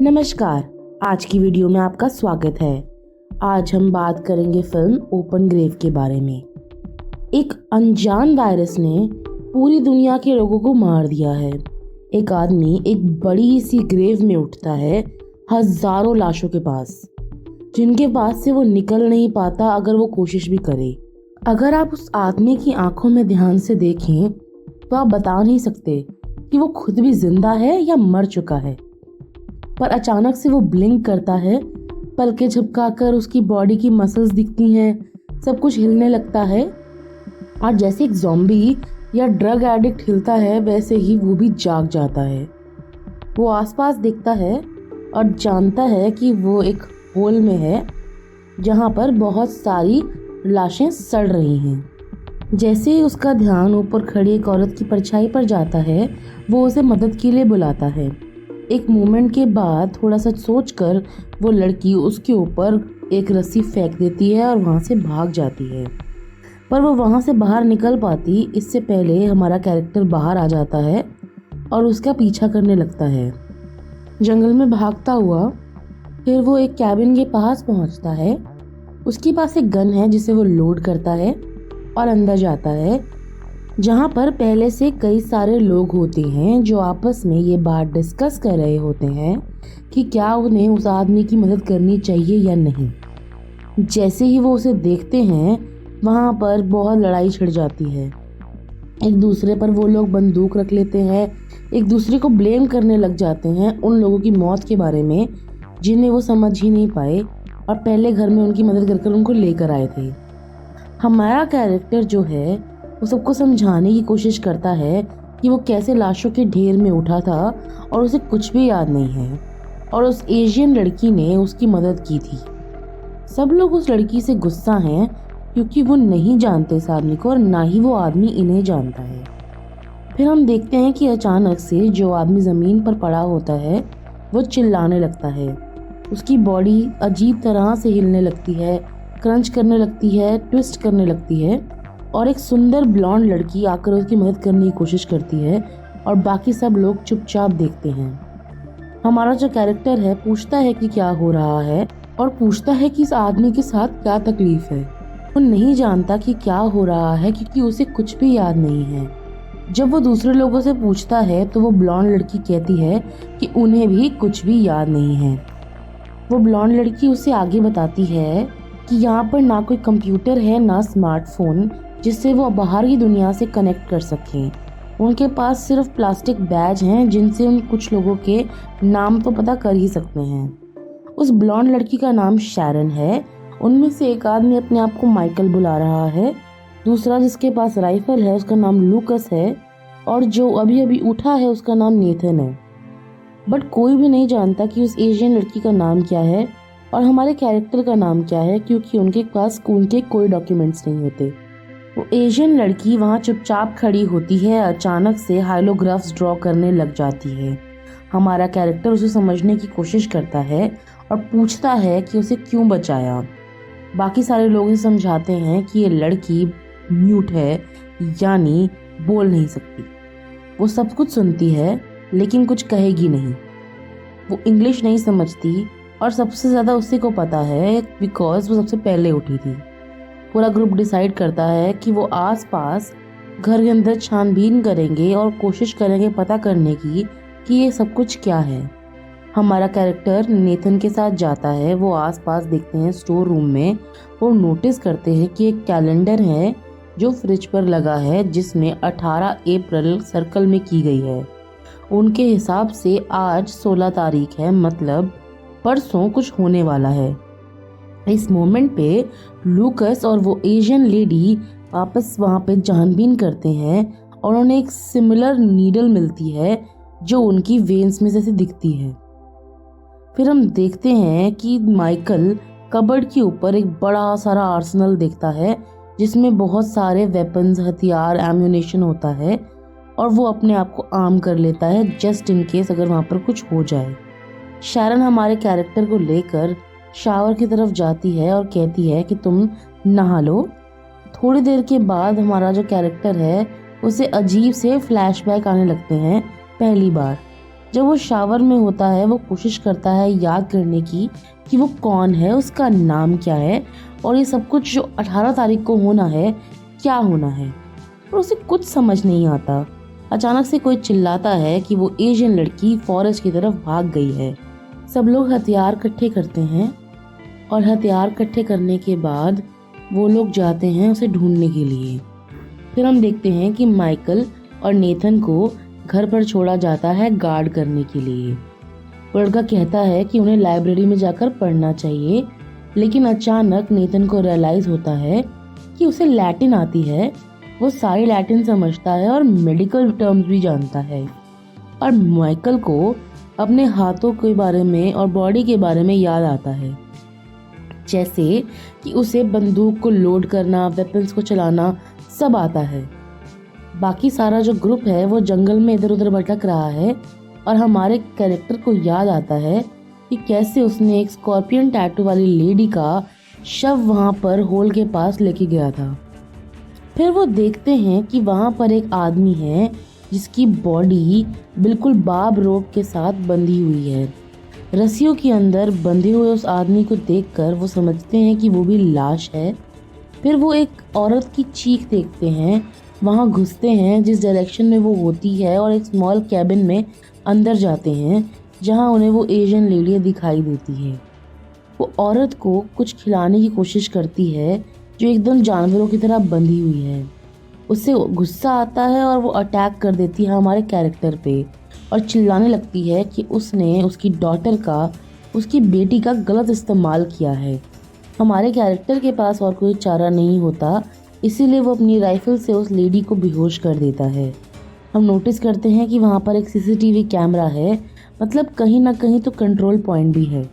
नमस्कार। आज की वीडियो में आपका स्वागत है। आज हम बात करेंगे फिल्म ओपन ग्रेव के बारे में। एक अनजान वायरस ने पूरी दुनिया के लोगों को मार दिया है। एक आदमी एक बड़ी सी ग्रेव में उठता है, हजारों लाशों के पास, जिनके पास से वो निकल नहीं पाता अगर वो कोशिश भी करे। अगर आप उस आदमी की आंखों में ध्यान से देखें तो आप बता नहीं सकते कि वो खुद भी जिंदा है या मर चुका है। पर अचानक से वो ब्लिंक करता है, पलकें झपकाकर उसकी बॉडी की मसल्स दिखती हैं, सब कुछ हिलने लगता है और जैसे एक ज़ॉम्बी या ड्रग एडिक्ट हिलता है वैसे ही वो भी जाग जाता है। वो आसपास देखता है और जानता है कि वो एक होल में है जहाँ पर बहुत सारी लाशें सड़ रही हैं। जैसे ही उसका ध्यान ऊपर खड़ी एक औरत की परछाई पर जाता है, वो उसे मदद के लिए बुलाता है। एक मोमेंट के बाद थोड़ा सा सोचकर वो लड़की उसके ऊपर एक रस्सी फेंक देती है और वहाँ से भाग जाती है। पर वो वहाँ से बाहर निकल पाती इससे पहले हमारा कैरेक्टर बाहर आ जाता है और उसका पीछा करने लगता है। जंगल में भागता हुआ फिर वो एक कैबिन के पास पहुँचता है। उसके पास एक गन है जिसे वो लोड करता है और अंदर जाता है, जहाँ पर पहले से कई सारे लोग होते हैं जो आपस में ये बात डिस्कस कर रहे होते हैं कि क्या उन्हें उस आदमी की मदद करनी चाहिए या नहीं। जैसे ही वो उसे देखते हैं वहाँ पर बहुत लड़ाई छिड़ जाती है। एक दूसरे पर वो लोग बंदूक रख लेते हैं, एक दूसरे को ब्लेम करने लग जाते हैं उन लोगों की मौत के बारे में जिन्हें वो समझ ही नहीं पाए और पहले घर में उनकी मदद कर उनको लेकर आए थे। हमारा कैरेक्टर जो है वो सबको समझाने की कोशिश करता है कि वो कैसे लाशों के ढेर में उठा था और उसे कुछ भी याद नहीं है और उस एशियन लड़की ने उसकी मदद की थी। सब लोग उस लड़की से गुस्सा हैं क्योंकि वो नहीं जानते इस आदमी को और ना ही वो आदमी इन्हें जानता है। फिर हम देखते हैं कि अचानक से जो आदमी ज़मीन पर पड़ा होता है वो चिल्लाने लगता है। उसकी बॉडी अजीब तरह से हिलने लगती है, क्रंच करने लगती है, ट्विस्ट करने लगती है और एक सुंदर ब्लॉन्ड लड़की आकर उसकी मदद करने की कोशिश करती है और बाकी सब लोग चुपचाप देखते हैं। हमारा जो कैरेक्टर है पूछता है कि क्या हो रहा है और पूछता है कि इस आदमी के साथ क्या तकलीफ है। वो नहीं जानता कि क्या हो रहा है क्योंकि उसे कुछ भी याद नहीं है। जब वो दूसरे लोगों से पूछता है तो वो ब्लॉन्ड लड़की कहती है कि उन्हें भी कुछ भी याद नहीं है। वो ब्लॉन्ड लड़की उसे आगे बताती है कि यहाँ पर ना कोई कंप्यूटर है ना स्मार्टफोन जिससे वो बाहर की दुनिया से कनेक्ट कर सकें। उनके पास सिर्फ प्लास्टिक बैज हैं जिनसे उन कुछ लोगों के नाम तो पता कर ही सकते हैं। उस ब्लॉन्ड लड़की का नाम शैरन है। उनमें से एक आदमी अपने आप को माइकल बुला रहा है, दूसरा जिसके पास राइफल है उसका नाम लूकस है और जो अभी अभी उठा है उसका नाम नेथन है। बट कोई भी नहीं जानता कि उस एशियन लड़की का नाम क्या है और हमारे कैरेक्टर का नाम क्या है क्योंकि उनके पास स्कूल के कोई डॉक्यूमेंट्स नहीं होते। वो एशियन लड़की वहाँ चुपचाप खड़ी होती है, अचानक से हाइलोग्राफ्स ड्रॉ करने लग जाती है। हमारा कैरेक्टर उसे समझने की कोशिश करता है और पूछता है कि उसे क्यों बचाया। बाकी सारे लोग इसे समझाते हैं कि ये लड़की म्यूट है, यानी बोल नहीं सकती। वो सब कुछ सुनती है लेकिन कुछ कहेगी नहीं। वो इंग्लिश नहीं समझती और सबसे ज़्यादा उसी को पता है बिकॉज वो सबसे पहले उठी थी। पूरा ग्रुप डिसाइड करता है कि वो आसपास घर के अंदर छानबीन करेंगे और कोशिश करेंगे पता करने की कि ये सब कुछ क्या है। हमारा कैरेक्टर नेथन के साथ जाता है। वो आसपास देखते हैं स्टोर रूम में। वो नोटिस करते हैं कि एक कैलेंडर है जो फ्रिज पर लगा है जिसमें 18 अप्रैल सर्कल में की गई है। उनके हिसाब से आज 16 तारीख है, मतलब परसों कुछ होने वाला है। इस मोमेंट पे लूकस और वो एशियन लेडी वापस वहाँ पे छानबीन करते हैं और उन्हें एक सिमिलर नीडल मिलती है जो उनकी वेन्स में जैसे दिखती है। फिर हम देखते हैं कि माइकल कबर्ड के ऊपर एक बड़ा सारा आर्सेनल देखता है जिसमें बहुत सारे वेपन्स, हथियार, एम्यूनेशन होता है और वो अपने आप को आर्म कर लेता है जस्ट इन केस अगर वहाँ पर कुछ हो जाए। शैरन हमारे कैरेक्टर को लेकर शावर की तरफ जाती है और कहती है कि तुम नहा लो। थोड़ी देर के बाद हमारा जो कैरेक्टर है उसे अजीब से फ्लैशबैक आने लगते हैं पहली बार, जब वो शावर में होता है वो कोशिश करता है याद करने की कि वो कौन है, उसका नाम क्या है और ये सब कुछ जो 18 तारीख को होना है क्या होना है, और उसे कुछ समझ नहीं आता। अचानक से कोई चिल्लाता है कि वो एशियन लड़की फॉरेस्ट की तरफ भाग गई है। सब लोग हथियार इकट्ठे करते हैं और हथियार इकट्ठे करने के बाद वो लोग जाते हैं उसे ढूंढने के लिए। फिर हम देखते हैं कि माइकल और नेथन को घर पर छोड़ा जाता है गार्ड करने के लिए। वो लड़का कहता है कि उन्हें लाइब्रेरी में जाकर पढ़ना चाहिए, लेकिन अचानक नेथन को रियलाइज होता है कि उसे लैटिन आती है। वो सारी लैटिन समझता है और मेडिकल टर्म्स भी जानता है, और माइकल को अपने हाथों के बारे में और बॉडी के बारे में याद आता है, जैसे कि उसे बंदूक को लोड करना, वेपन्स को चलाना सब आता है। बाकी सारा जो ग्रुप है वो जंगल में इधर उधर भटक रहा है, और हमारे कैरेक्टर को याद आता है कि कैसे उसने एक स्कॉर्पियन टैटू वाली लेडी का शव वहाँ पर होल के पास लेके गया था। फिर वो देखते हैं कि वहाँ पर एक आदमी है जिसकी बॉडी बिल्कुल बाब रोप के साथ बंधी हुई है। रस्सियों के अंदर बंधे हुए उस आदमी को देखकर वो समझते हैं कि वो भी लाश है। फिर वो एक औरत की चीख देखते हैं, वहाँ घुसते हैं जिस डायरेक्शन में वो होती है और एक स्मॉल कैबिन में अंदर जाते हैं जहाँ उन्हें वो एशियन लेडी दिखाई देती है। वो औरत को कुछ खिलाने की कोशिश करती है जो एकदम जानवरों की तरह बंधी हुई है। उससे गुस्सा आता है और वो अटैक कर देती है हमारे कैरेक्टर पे और चिल्लाने लगती है कि उसने उसकी डॉटर का, उसकी बेटी का गलत इस्तेमाल किया है। हमारे कैरेक्टर के पास और कोई चारा नहीं होता, इसीलिए वो अपनी राइफल से उस लेडी को बेहोश कर देता है। हम नोटिस करते हैं कि वहाँ पर एक सीसीटीवी कैमरा है, मतलब कहीं ना कहीं तो कंट्रोल पॉइंट भी है।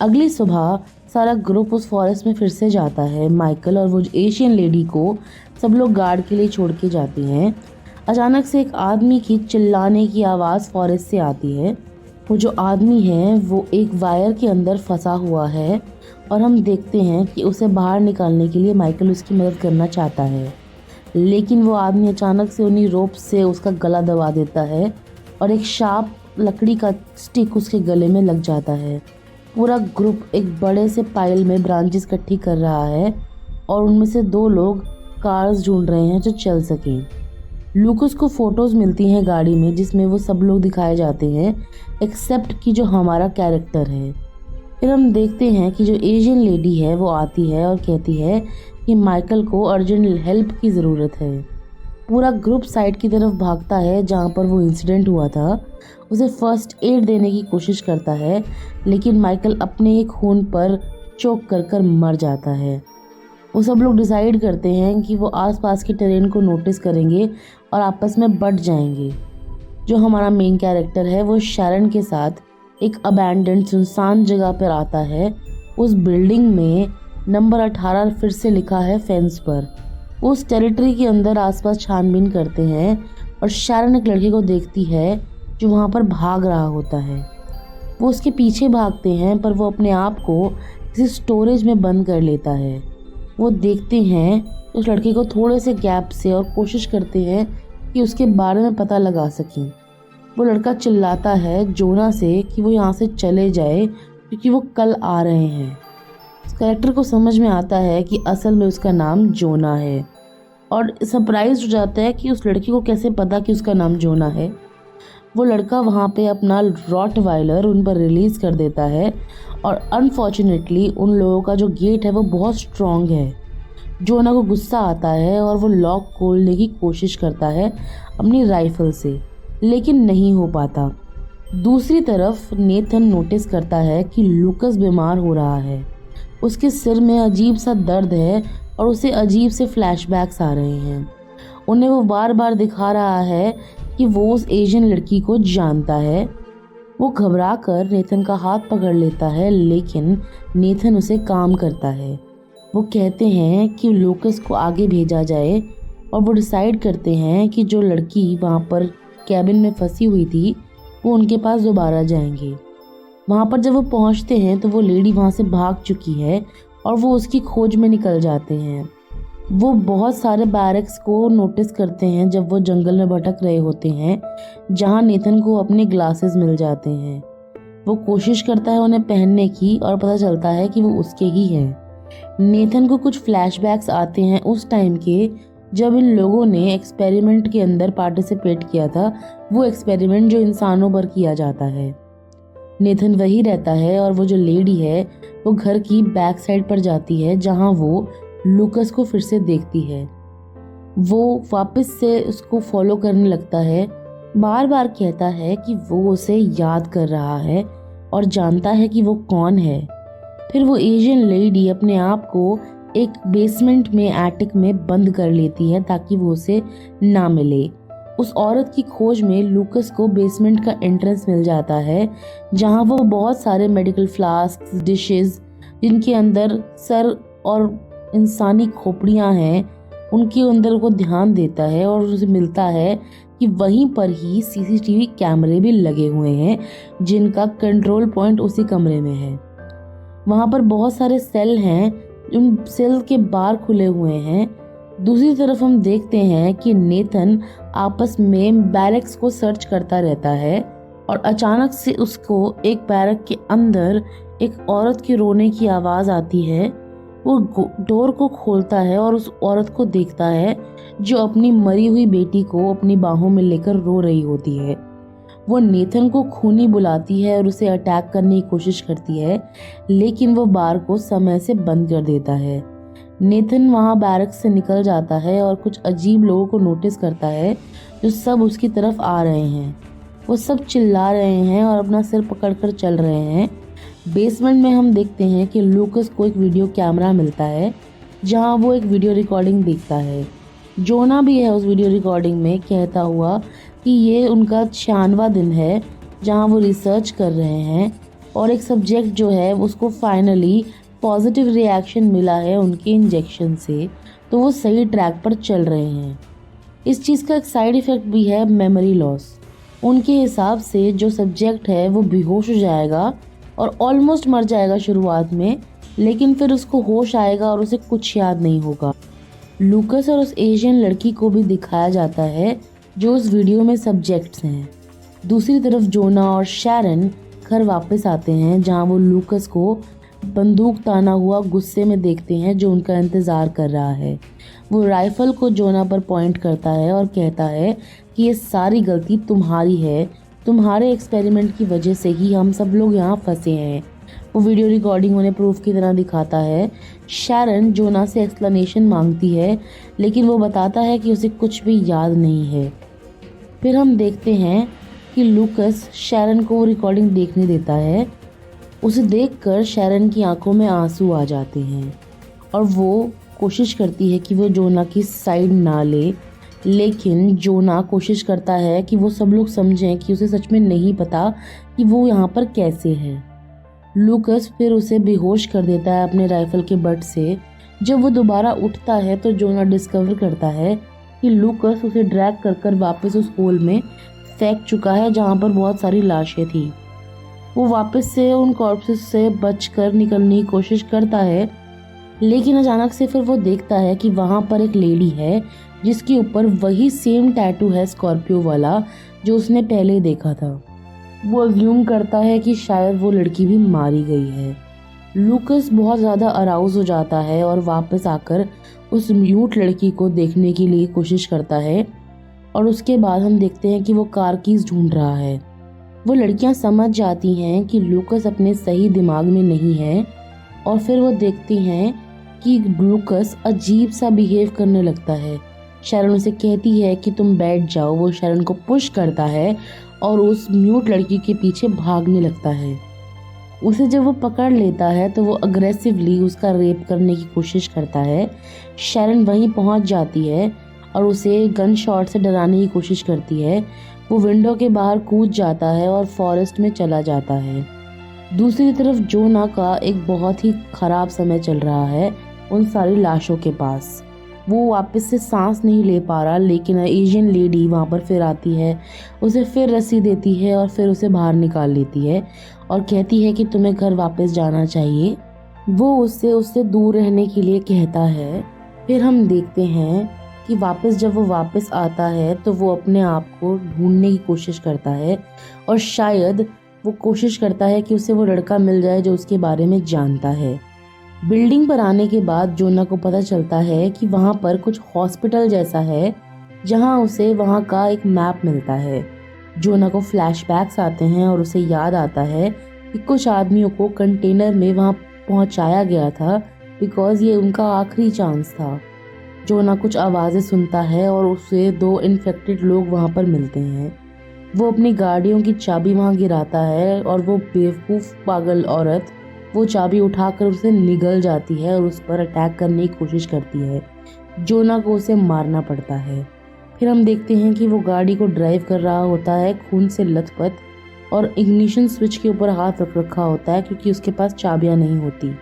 अगली सुबह सारा ग्रुप उस फॉरेस्ट में फिर से जाता है। माइकल और वो एशियन लेडी को सब लोग गार्ड के लिए छोड़ के जाते हैं। अचानक से एक आदमी की चिल्लाने की आवाज़ फॉरेस्ट से आती है। वो जो आदमी है वो एक वायर के अंदर फंसा हुआ है, और हम देखते हैं कि उसे बाहर निकालने के लिए माइकल उसकी मदद करना चाहता है, लेकिन वो आदमी अचानक से उन्हीं रोप से उसका गला दबा देता है और एक शार्प लकड़ी का स्टिक उसके गले में लग जाता है। पूरा ग्रुप एक बड़े से पाइल में ब्रांचेस इकट्ठी कर रहा है और उनमें से 2 लोग कार्स ढूंढ रहे हैं जो चल सकें। लूकस को फोटोज मिलती हैं गाड़ी में जिसमें वो सब लोग दिखाए जाते हैं एक्सेप्ट कि जो हमारा कैरेक्टर है। फिर हम देखते हैं कि जो एशियन लेडी है वो आती है और कहती है कि माइकल को अर्जेंट हेल्प की ज़रूरत है। पूरा ग्रुप साइड की तरफ भागता है जहाँ पर वो इंसिडेंट हुआ था। उसे फर्स्ट एड देने की कोशिश करता है, लेकिन माइकल अपने ही खून पर चोक कर मर जाता है। वो सब लोग डिसाइड करते हैं कि वो आसपास के टेरेन को नोटिस करेंगे और आपस में बट जाएंगे। जो हमारा मेन कैरेक्टर है वो शैरन के साथ एक अबैंडन्ड सुनसान जगह पर आता है। उस बिल्डिंग में नंबर 18 फिर से लिखा है फेंस पर। वो उस टेरिटरी के अंदर आसपास छानबीन करते हैं और शैरन एक लड़के को देखती है जो वहाँ पर भाग रहा होता है। वो उसके पीछे भागते हैं पर वो अपने आप को किसी स्टोरेज में बंद कर लेता है। वो देखते हैं उस लड़के को थोड़े से गैप से और कोशिश करते हैं कि उसके बारे में पता लगा सकें। वो लड़का चिल्लाता है जोना से कि वो यहाँ से चले जाए क्योंकि वो कल आ रहे हैं। उस कैरेक्टर को समझ में आता है कि असल में उसका नाम जोना है और सरप्राइज हो जाता है कि उस लड़की को कैसे पता कि उसका नाम जोना है। वो लड़का वहाँ पे अपना रॉटवाइलर उन पर रिलीज़ कर देता है और अनफॉर्चुनेटली उन लोगों का जो गेट है वो बहुत स्ट्रॉन्ग है। जोना को गुस्सा आता है और वो लॉक खोलने की कोशिश करता है अपनी राइफल से, लेकिन नहीं हो पाता। दूसरी तरफ नेथन नोटिस करता है कि लूकस बीमार हो रहा है। उसके सिर में अजीब सा दर्द है और उसे अजीब से फ्लैशबैक्स आ रहे हैं। उन्हें वो बार बार दिखा रहा है कि वो उस एशियन लड़की को जानता है। वो घबरा कर नेथन का हाथ पकड़ लेता है, लेकिन नेथन उसे काम करता है। वो कहते हैं कि लूकस को आगे भेजा जाए और वो डिसाइड करते हैं कि जो लड़की वहाँ पर कैबिन में फंसी हुई थी वो उनके पास दोबारा जाएंगे। वहाँ पर जब वो पहुँचते हैं तो वो लेडी वहाँ से भाग चुकी है और वो उसकी खोज में निकल जाते हैं। वो बहुत सारे बैरक्स को नोटिस करते हैं जब वो जंगल में भटक रहे होते हैं, जहाँ नेथन को अपने ग्लासेस मिल जाते हैं। वो कोशिश करता है उन्हें पहनने की और पता चलता है कि वो उसके ही हैं। नेथन को कुछ फ्लैशबैक्स आते हैं उस टाइम के जब इन लोगों ने एक्सपेरिमेंट के अंदर पार्टिसिपेट किया था, वो एक्सपेरिमेंट जो इंसानों पर किया जाता है। नेथन वही रहता है और वो जो लेडी है वो घर की बैक साइड पर जाती है जहाँ वो लूकस को फिर से देखती है। वो वापस से उसको फॉलो करने लगता है, बार बार कहता है कि वो उसे याद कर रहा है और जानता है कि वो कौन है। फिर वो एशियन लेडी अपने आप को एक बेसमेंट में एटिक में बंद कर लेती है ताकि वो उसे ना मिले। उस औरत की खोज में लूकस को बेसमेंट का एंट्रेंस मिल जाता है जहां वो बहुत सारे मेडिकल फ्लास्क, डिशेस जिनके अंदर सर और इंसानी खोपड़ियां हैं, उनके अंदर को ध्यान देता है और उसे मिलता है कि वहीं पर ही सीसीटीवी कैमरे भी लगे हुए हैं जिनका कंट्रोल पॉइंट उसी कमरे में है। वहां पर बहुत सारे सेल हैं, उन सेल के बार खुले हुए हैं। दूसरी तरफ हम देखते हैं कि नेथन आपस में बैरक्स को सर्च करता रहता है और अचानक से उसको एक बैरक के अंदर एक औरत के रोने की आवाज़ आती है। वो डोर को खोलता है और उस औरत को देखता है जो अपनी मरी हुई बेटी को अपनी बाहों में लेकर रो रही होती है। वो नेथन को खूनी बुलाती है और उसे अटैक करने की कोशिश करती है, लेकिन वो बार को समय से बंद कर देता है। नेथन वहाँ बैरक से निकल जाता है और कुछ अजीब लोगों को नोटिस करता है जो सब उसकी तरफ आ रहे हैं। वो सब चिल्ला रहे हैं और अपना सिर पकड़कर चल रहे हैं। बेसमेंट में हम देखते हैं कि लूकस को एक वीडियो कैमरा मिलता है जहाँ वो एक वीडियो रिकॉर्डिंग देखता है। जोना भी है उस वीडियो रिकॉर्डिंग में, कहता हुआ कि ये उनका 96वां दिन है जहाँ वो रिसर्च कर रहे हैं और एक सब्जेक्ट जो है उसको फाइनली पॉजिटिव रिएक्शन मिला है उनके इंजेक्शन से, तो वो सही ट्रैक पर चल रहे हैं। इस चीज़ का एक साइड इफ़ेक्ट भी है मेमोरी लॉस। उनके हिसाब से जो सब्जेक्ट है वो बेहोश हो जाएगा और ऑलमोस्ट मर जाएगा शुरुआत में, लेकिन फिर उसको होश आएगा और उसे कुछ याद नहीं होगा। लूकस और उस एशियन लड़की को भी दिखाया जाता है जो उस वीडियो में सब्जेक्ट्स हैं। दूसरी तरफ जोना और शैरन घर वापस आते हैं जहां वो लूकस को बंदूक ताना हुआ गुस्से में देखते हैं जो उनका इंतज़ार कर रहा है। वो राइफल को जोना पर पॉइंट करता है और कहता है कि ये सारी गलती तुम्हारी है, तुम्हारे एक्सपेरिमेंट की वजह से ही हम सब लोग यहाँ फंसे हैं। वो वीडियो रिकॉर्डिंग उन्हें प्रूफ की तरह दिखाता है। शैरन जोना से एक्सप्लेनेशन मांगती है, लेकिन वो बताता है कि उसे कुछ भी याद नहीं है। फिर हम देखते हैं कि लूकस शैरन को वो रिकॉर्डिंग देखने देता है। उसे देखकर शैरन की आंखों में आंसू आ जाते हैं और वो कोशिश करती है कि वो जोना की साइड ना ले, लेकिन जोना कोशिश करता है कि वो सब लोग समझें कि उसे सच में नहीं पता कि वो यहाँ पर कैसे है। लूकस फिर उसे बेहोश कर देता है अपने राइफल के बट से। जब वो दोबारा उठता है तो जोना डिस्कवर करता है कि लूकस उसे ड्रैग कर कर वापस उस होल में फेंक चुका है जहाँ पर बहुत सारी लाशें थी। वो वापस से उन कॉर्प्सेस से बचकर निकलने की कोशिश करता है, लेकिन अचानक से फिर वो देखता है कि वहाँ पर एक लेडी है जिसके ऊपर वही सेम टैटू है स्कॉर्पियो वाला जो उसने पहले देखा था। वो अज्यूम करता है कि शायद वो लड़की भी मारी गई है। लूकस बहुत ज़्यादा अराउज हो जाता है और वापस आकर उस म्यूट लड़की को देखने के लिए कोशिश करता है और उसके बाद हम देखते हैं कि वो कार कीज ढूंढ रहा है। वो लड़कियां समझ जाती हैं कि लूकस अपने सही दिमाग में नहीं है और फिर वो देखती हैं कि लूकस अजीब सा बिहेव करने लगता है। शैरन उसे कहती है कि तुम बैठ जाओ। वो शैरन को पुश करता है और उस म्यूट लड़की के पीछे भागने लगता है। उसे जब वो पकड़ लेता है तो वो अग्रेसिवली उसका रेप करने की कोशिश करता है। शैरन वहीं पहुंच जाती है और उसे गन शॉट से डराने की कोशिश करती है। वो विंडो के बाहर कूद जाता है और फॉरेस्ट में चला जाता है। दूसरी तरफ जोना का एक बहुत ही खराब समय चल रहा है उन सारी लाशों के पास। वो वापस से सांस नहीं ले पा रहा, लेकिन एशियन लेडी वहाँ पर फिर आती है, उसे फिर रस्सी देती है और फिर उसे बाहर निकाल लेती है और कहती है कि तुम्हें घर वापस जाना चाहिए। वो उससे दूर रहने के लिए कहता है फिर हम देखते हैं कि जब वो वापस आता है तो वो अपने आप को ढूंढने की कोशिश करता है और शायद वो कोशिश करता है कि उसे वो लड़का मिल जाए जो उसके बारे में जानता है। बिल्डिंग पर आने के बाद जोना को पता चलता है कि वहाँ पर कुछ हॉस्पिटल जैसा है जहाँ उसे वहाँ का एक मैप मिलता है। जोना को फ्लैशबैक्स आते हैं और उसे याद आता है कि कुछ आदमियों को कंटेनर में वहाँ पहुँचाया गया था बिकॉज ये उनका आखिरी चांस था। जोना कुछ आवाज़ें सुनता है और उसे 2 इन्फेक्टेड लोग वहाँ पर मिलते हैं। वो अपनी गाड़ियों की चाबी वहाँ गिराता है और वो बेवकूफ़ पागल औरत वो चाबी उठाकर उसे निगल जाती है और उस पर अटैक करने की कोशिश करती है। जोना को उसे मारना पड़ता है। फिर हम देखते हैं कि वो गाड़ी को ड्राइव कर रहा होता है खून से लथपथ और इग्निशन स्विच के ऊपर हाथ रख रखा होता है क्योंकि उसके पास चाबियां नहीं होती।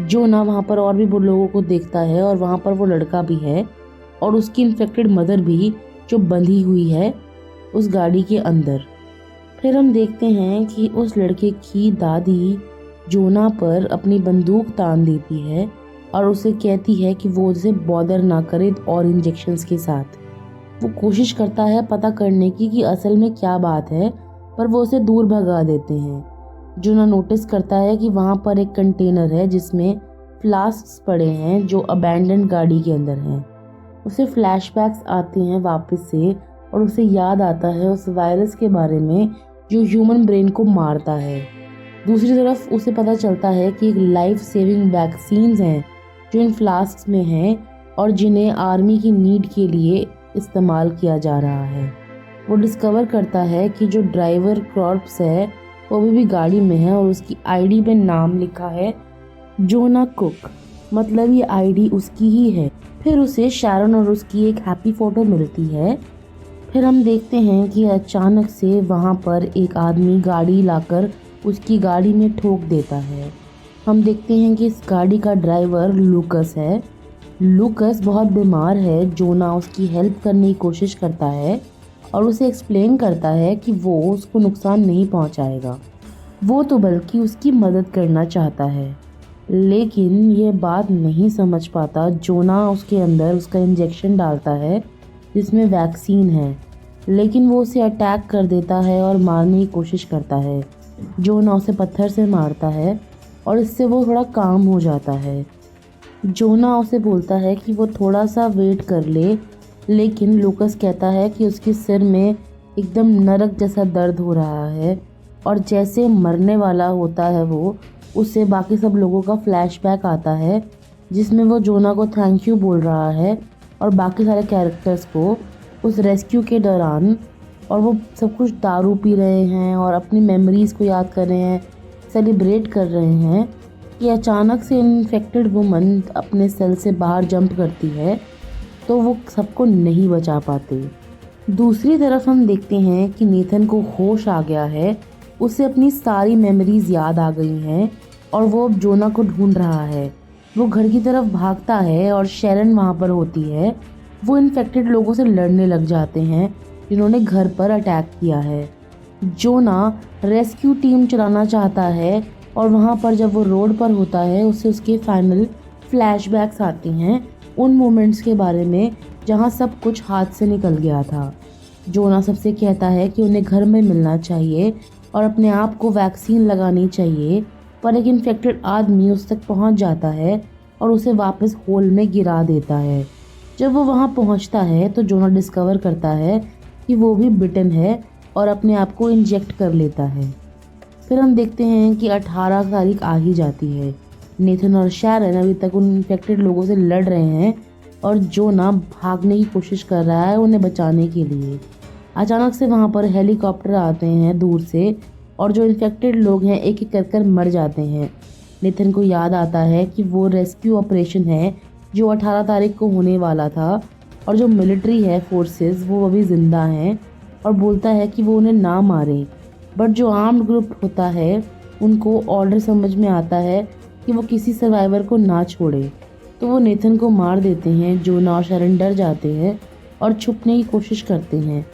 जोना वहाँ पर और भी वो लोगों को देखता है और वहाँ पर वो लड़का भी है और उसकी इन्फेक्टेड मदर भी जो बंधी हुई है उस गाड़ी के अंदर। फिर हम देखते हैं कि उस लड़के की दादी जोना पर अपनी बंदूक तान देती है और उसे कहती है कि वो उसे बॉदर ना करे और इंजेक्शंस के साथ। वो कोशिश करता है पता करने की कि असल में क्या बात है, पर वो उसे दूर भगा देते हैं। जोना नोटिस करता है कि वहाँ पर एक कंटेनर है जिसमें फ्लास्क्स पड़े हैं जो अबैंडन्ड गाड़ी के अंदर हैं। उसे फ्लैशबैक्स आते हैं वापस से और उसे याद आता है उस वायरस के बारे में जो ह्यूमन ब्रेन को मारता है। दूसरी तरफ उसे पता चलता है कि एक लाइफ सेविंग वैक्सीन्स हैं जो इन फ्लास्क्स में हैं और जिन्हें आर्मी की नीड के लिए इस्तेमाल किया जा रहा है। वो डिस्कवर करता है कि जो ड्राइवर कॉर्प्स है वो अभी भी गाड़ी में है और उसकी आईडी पे नाम लिखा है जोना कुक, मतलब ये आईडी उसकी ही है। फिर उसे शैरन और उसकी एक हैप्पी फोटो मिलती है। फिर हम देखते हैं कि अचानक से वहाँ पर एक आदमी गाड़ी लाकर उसकी गाड़ी में ठोक देता है। हम देखते हैं कि इस गाड़ी का ड्राइवर लूकस है। लूकस बहुत बीमार है। जोना उसकी हेल्प करने की कोशिश करता है और उसे एक्सप्लेन करता है कि वो उसको नुकसान नहीं पहुंचाएगा, वो तो बल्कि उसकी मदद करना चाहता है। लेकिन ये बात नहीं समझ पाता। जोना उसके अंदर उसका इंजेक्शन डालता है जिसमें वैक्सीन है, लेकिन वो उसे अटैक कर देता है और मारने की कोशिश करता है। जोना उसे पत्थर से मारता है और इससे वो थोड़ा काम हो जाता है। जोना उसे बोलता है कि वो थोड़ा सा वेट कर ले, लेकिन लूकस कहता है कि उसके सिर में एकदम नरक जैसा दर्द हो रहा है और जैसे मरने वाला होता है वो, उससे बाकी सब लोगों का फ्लैशबैक आता है जिसमें वो जोना को थैंक यू बोल रहा है और बाकी सारे कैरेक्टर्स को उस रेस्क्यू के दौरान, और वो सब कुछ दारू पी रहे हैं और अपनी मेमोरीज़ को याद कर रहे हैं, सेलिब्रेट कर रहे हैं कि अचानक से इन्फेक्टेड वुमन अपने सेल से बाहर जंप करती है तो वो सबको नहीं बचा पाते। दूसरी तरफ हम देखते हैं कि नेथन को होश आ गया है, उसे अपनी सारी मेमोरीज याद आ गई हैं और वो अब जोना को ढूंढ रहा है। वो घर की तरफ भागता है और शैरन वहाँ पर होती है। वो इन्फेक्टेड लोगों से लड़ने लग जाते हैं जिन्होंने घर पर अटैक किया है। जोना रेस्क्यू टीम चलाना चाहता है और वहाँ पर जब वो रोड पर होता है उसे उसके फाइनल फ्लैशबैक्स आते हैं उन मोमेंट्स के बारे में जहाँ सब कुछ हाथ से निकल गया था। जोना सबसे कहता है कि उन्हें घर में मिलना चाहिए और अपने आप को वैक्सीन लगानी चाहिए, पर एक इन्फेक्टेड आदमी उस तक पहुँच जाता है और उसे वापस होल में गिरा देता है। जब वो वहाँ पहुँचता है तो जोना डिस्कवर करता है कि वो भी बिटन है और अपने आप को इंजेक्ट कर लेता है। फिर हम देखते हैं कि 18 तारीख आ ही जाती है। नेथन और शैरन अभी तक उन इन्फेक्टेड लोगों से लड़ रहे हैं और जोना भागने की कोशिश कर रहा है उन्हें बचाने के लिए। अचानक से वहाँ पर हेलीकॉप्टर आते हैं दूर से और जो इन्फेक्टेड लोग हैं एक एक कर मर जाते हैं। नेथन को याद आता है कि वो रेस्क्यू ऑपरेशन है जो 18 तारीख को होने वाला था और जो मिलिट्री है फोर्सेस वो अभी ज़िंदा हैं और बोलता है कि वो उन्हें ना मारे, बट जो आर्म्ड ग्रुप होता है उनको ऑर्डर समझ में आता है कि वो किसी सर्वाइवर को ना छोड़े, तो वो नेथन को मार देते हैं। जोना और शैरन डर जाते हैं और छुपने की कोशिश करते हैं।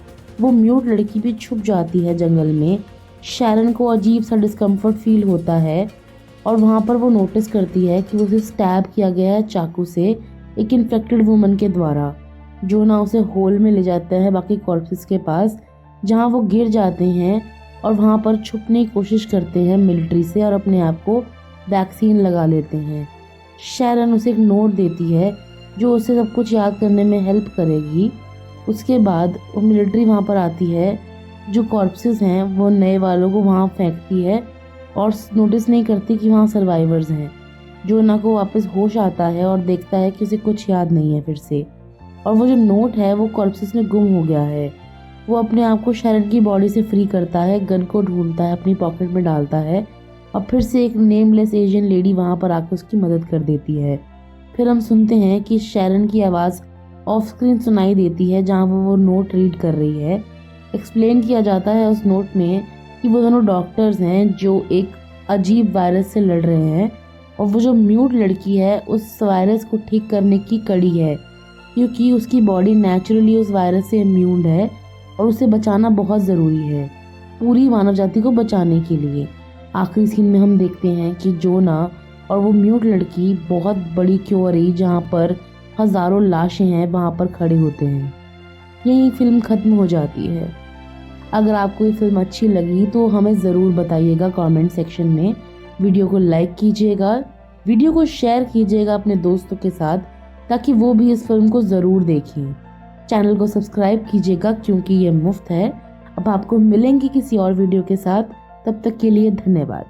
वो म्यूट लड़की भी छुप जाती है जंगल में। शैरन को अजीब सा डिस्कम्फर्ट फील होता है और वहाँ पर वो नोटिस करती है कि उसे स्टैब किया गया है चाकू से एक इन्फेक्टेड वुमन के द्वारा। जोना उसे होल में ले जाता है बाकी कॉर्प्सेस के पास, जहाँ वो गिर जाते हैं और वहाँ पर छुपने की कोशिश करते हैं मिलिट्री से और अपने आप को वैक्सीन लगा लेते हैं। शैरन उसे एक नोट देती है जो उसे सब कुछ याद करने में हेल्प करेगी। उसके बाद वो मिलिट्री वहाँ पर आती है, जो कॉर्प्सेस हैं वो नए वालों को वहाँ फेंकती है और नोटिस नहीं करती कि वहाँ सर्वाइवर्स हैं। जोना को वापस होश आता है और देखता है कि उसे कुछ याद नहीं है फिर से, और वो जो नोट है वो कॉर्प्सेस में गुम हो गया है। वो अपने आप को शैरन की बॉडी से फ्री करता है, गन को ढूंढता है, अपनी पॉकेट में डालता है और फिर से एक नेमलेस एशियन लेडी वहाँ पर आकर उसकी मदद कर देती है। फिर हम सुनते हैं कि शैरन की आवाज़ ऑफ स्क्रीन सुनाई देती है जहाँ वो नोट रीड कर रही है। एक्सप्लेन किया जाता है उस नोट में कि वो दोनों डॉक्टर्स हैं जो एक अजीब वायरस से लड़ रहे हैं, और वो जो म्यूट लड़की है उस वायरस को ठीक करने की कड़ी है, क्योंकि उसकी बॉडी नेचुरली उस वायरस से इम्यून है और उसे बचाना बहुत ज़रूरी है पूरी मानव जाति को बचाने के लिए। आखिरी सीन में हम देखते हैं कि जोना और वो म्यूट लड़की बहुत बड़ी क्योरी जहाँ पर हज़ारों लाशें हैं वहाँ पर खड़े होते हैं। यही फिल्म ख़त्म हो जाती है। अगर आपको ये फिल्म अच्छी लगी तो हमें ज़रूर बताइएगा कमेंट सेक्शन में। वीडियो को लाइक कीजिएगा, वीडियो को शेयर कीजिएगा अपने दोस्तों के साथ ताकि वो भी इस फिल्म को ज़रूर देखें। चैनल को सब्सक्राइब कीजिएगा क्योंकि ये मुफ्त है। अब आपको मिलेंगे किसी और वीडियो के साथ, तब तक के लिए धन्यवाद।